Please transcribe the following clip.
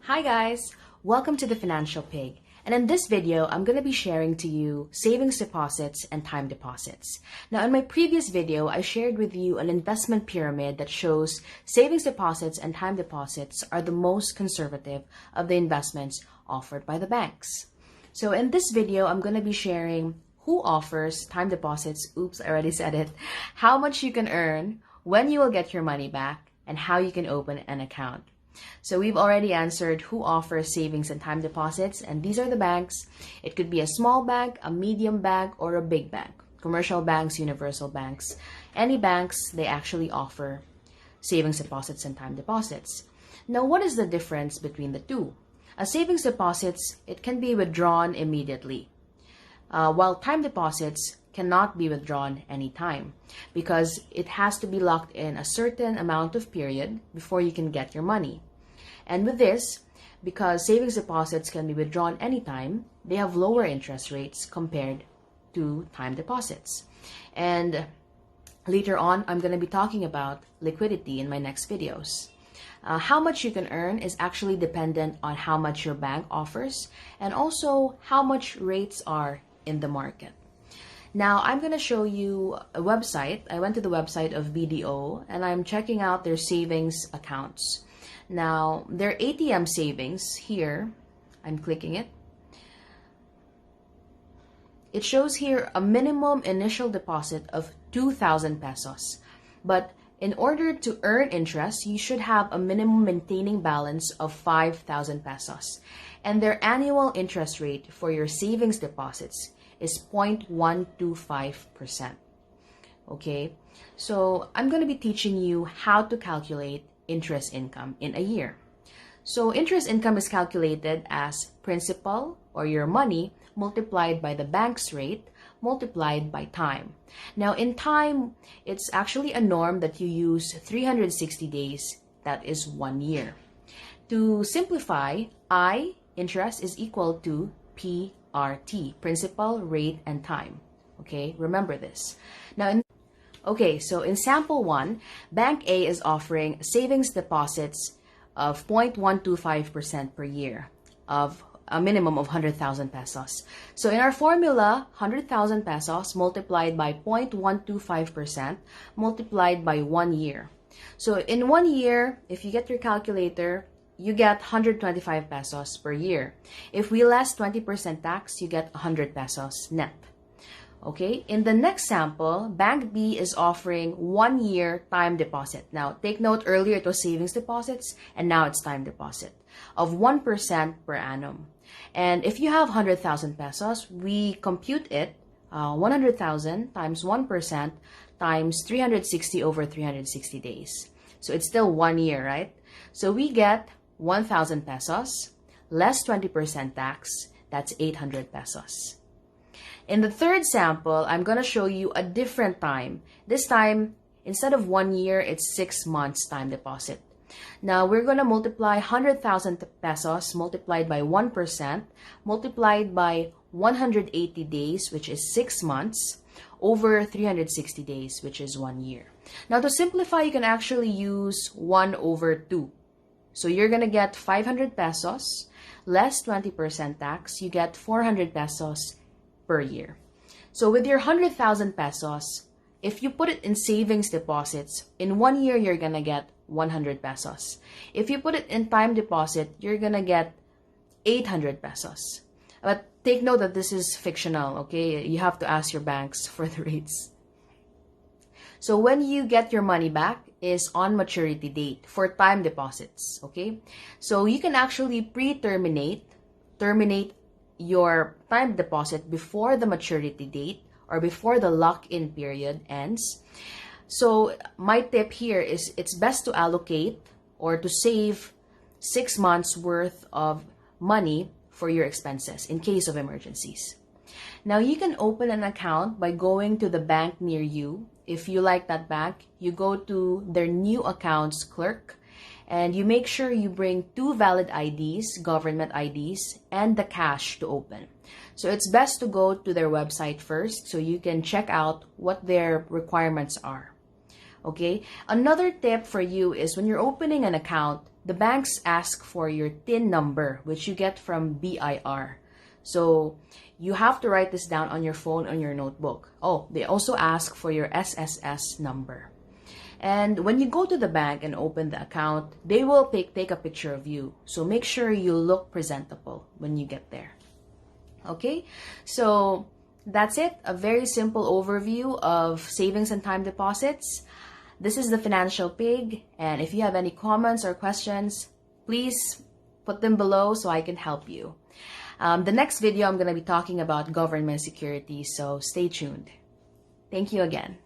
Hi guys! Welcome to the Financial Pig. And in this video, I'm going to be sharing to you savings deposits and time deposits. Now, in my previous video, I shared with you an investment pyramid that shows savings deposits and time deposits are the most conservative of the investments offered by the banks. So in this video, I'm going to be sharing who offers time deposits, oops, I already said it, how much you can earn, when you will get your money back, and how you can open an account. So we've already answered who offers savings and time deposits, and these are the banks. It could be a small bank, a medium bank, or a big bank. Commercial banks, universal banks. Any banks, they actually offer savings deposits and time deposits. Now, what is the difference between the two? A savings deposits, it can be withdrawn immediately, while time deposits cannot be withdrawn anytime because it has to be locked in a certain amount of period before you can get your money. And with this, because savings deposits can be withdrawn anytime, they have lower interest rates compared to time deposits. And later on, I'm going to be talking about liquidity in my next videos. How much you can earn is actually dependent on how much your bank offers and also how much rates are in the market. Now, I'm going to show you a website. I went to the website of BDO and I'm checking out their savings accounts. Now, their ATM savings here, I'm clicking it. It shows here a minimum initial deposit of 2,000 pesos. But in order to earn interest, you should have a minimum maintaining balance of 5,000 pesos. And their annual interest rate for your savings deposits is 0.125%. Okay, so I'm going to be teaching you how to calculate interest income in a year. So interest income is calculated as principal or your money multiplied by the bank's rate multiplied by time. Now in time, it's actually a norm that you use 360 days, that is 1 year. To simplify, interest is equal to PRT, principal, rate, and time. Okay, remember this. Now, so in sample 1, Bank A is offering savings deposits of 0.125% per year of a minimum of 100,000 pesos. So in our formula, 100,000 pesos multiplied by 0.125% multiplied by 1 year. So in 1 year, if you get your calculator, you get 125 pesos per year. If we less 20% tax, you get 100 pesos net. Okay, in the next sample, Bank B is offering 1 year time deposit. Now, take note, earlier it was savings deposits, and now it's time deposit of 1% per annum. And if you have 100,000 pesos, we compute it, 100,000 times 1% times 360 over 360 days. So it's still 1 year, right? So we get 1,000 pesos, less 20% tax, that's 800 pesos. In the third sample, I'm going to show you a different time. This time, instead of 1 year, it's 6 months time deposit. Now, we're going to multiply 100,000 pesos multiplied by 1%, multiplied by 180 days, which is 6 months, over 360 days, which is 1 year. Now, to simplify, you can actually use 1 over 2. So you're going to get 500 pesos, less 20% tax, you get 400 pesos per year. So with your 100,000 pesos, if you put it in savings deposits, in 1 year, you're going to get 100 pesos. If you put it in time deposit, you're going to get 800 pesos. But take note that this is fictional, okay? You have to ask your banks for the rates. So when you get your money back is on maturity date for time deposits, okay? So you can actually terminate your time deposit before the maturity date or before the lock-in period ends. So my tip here is it's best to allocate or to save 6 months worth of money for your expenses in case of emergencies. Now, you can open an account by going to the bank near you. If you like that bank, you go to their new accounts clerk and you make sure you bring 2 valid IDs, government IDs, and the cash to open. So it's best to go to their website first so you can check out what their requirements are. Okay? Another tip for you is when you're opening an account, the banks ask for your TIN number, which you get from BIR. So you have to write this down on your phone, on your notebook. Oh, they also ask for your SSS number. And when you go to the bank and open the account, they will take a picture of you. So make sure you look presentable when you get there. Okay, so that's it. A very simple overview of savings and time deposits. This is the Financial Pig, and if you have any comments or questions, please put them below so I can help you. The next video, I'm going to be talking about government securities, so stay tuned. Thank you again.